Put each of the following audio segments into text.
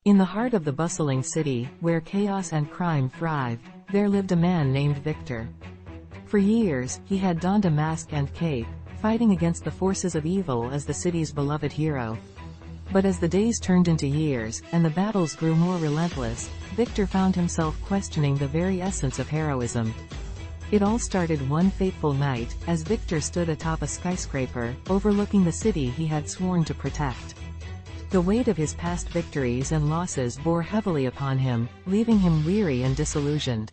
In the heart of the bustling city, where chaos and crime thrived, there lived a man named Victor. For years, he had donned a mask and cape, fighting against the forces of evil as the city's beloved hero. But as the days turned into years, and the battles grew more relentless, Victor found himself questioning the very essence of heroism. It all started one fateful night, as Victor stood atop a skyscraper, overlooking the city he had sworn to protect. The weight of his past victories and losses bore heavily upon him, leaving him weary and disillusioned.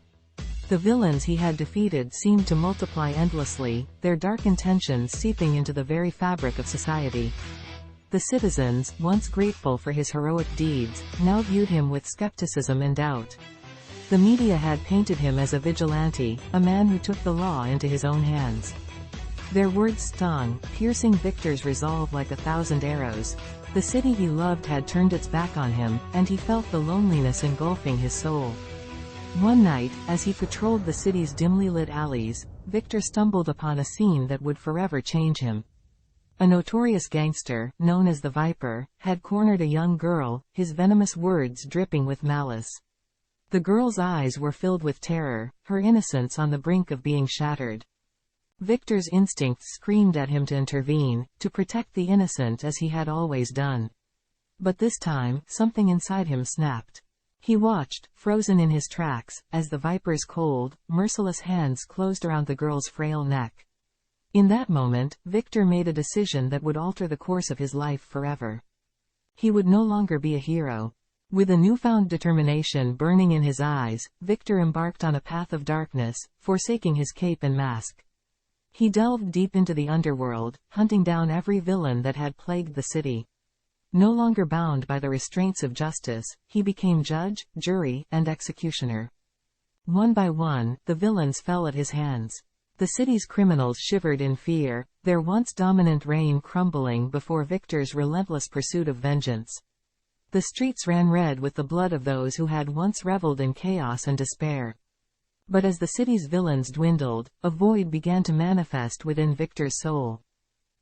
The villains he had defeated seemed to multiply endlessly, their dark intentions seeping into the very fabric of society. The citizens, once grateful for his heroic deeds, now viewed him with skepticism and doubt. The media had painted him as a vigilante, a man who took the law into his own hands. Their words stung, piercing Victor's resolve like 1,000 arrows. The city he loved had turned its back on him, and he felt the loneliness engulfing his soul. One night, as he patrolled the city's dimly lit alleys, Victor stumbled upon a scene that would forever change him. A notorious gangster, known as the Viper, had cornered a young girl, his venomous words dripping with malice. The girl's eyes were filled with terror, her innocence on the brink of being shattered. Victor's instincts screamed at him to intervene, to protect the innocent as he had always done. But this time, something inside him snapped. He watched, frozen in his tracks, as the Viper's cold, merciless hands closed around the girl's frail neck. In that moment, Victor made a decision that would alter the course of his life forever. He would no longer be a hero. With a newfound determination burning in his eyes, Victor embarked on a path of darkness, forsaking his cape and mask. He delved deep into the underworld, hunting down every villain that had plagued the city. No longer bound by the restraints of justice, he became judge, jury, and executioner. One by one, the villains fell at his hands. The city's criminals shivered in fear, their once dominant reign crumbling before Victor's relentless pursuit of vengeance. The streets ran red with the blood of those who had once reveled in chaos and despair. But as the city's villains dwindled, a void began to manifest within Victor's soul.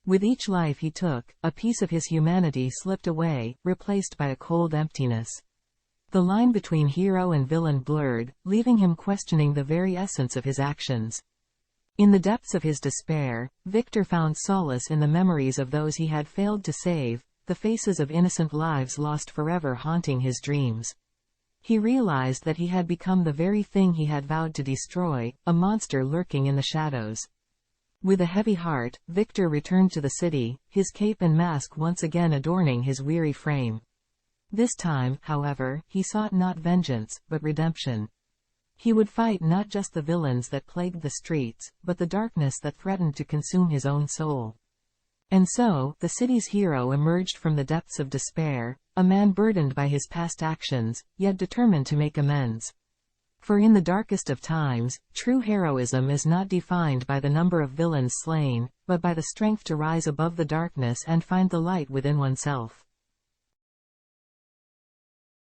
With each life he took, a piece of his humanity slipped away, replaced by a cold emptiness. The line between hero and villain blurred, leaving him questioning the very essence of his actions. In the depths of his despair, Victor found solace in the memories of those he had failed to save, the faces of innocent lives lost forever haunting his dreams. He realized that he had become the very thing he had vowed to destroy, a monster lurking in the shadows. With a heavy heart, Victor returned to the city, his cape and mask once again adorning his weary frame. This time, however, he sought not vengeance, but redemption. He would fight not just the villains that plagued the streets, but the darkness that threatened to consume his own soul. And so, the city's hero emerged from the depths of despair, a man burdened by his past actions, yet determined to make amends. For in the darkest of times, true heroism is not defined by the number of villains slain, but by the strength to rise above the darkness and find the light within oneself.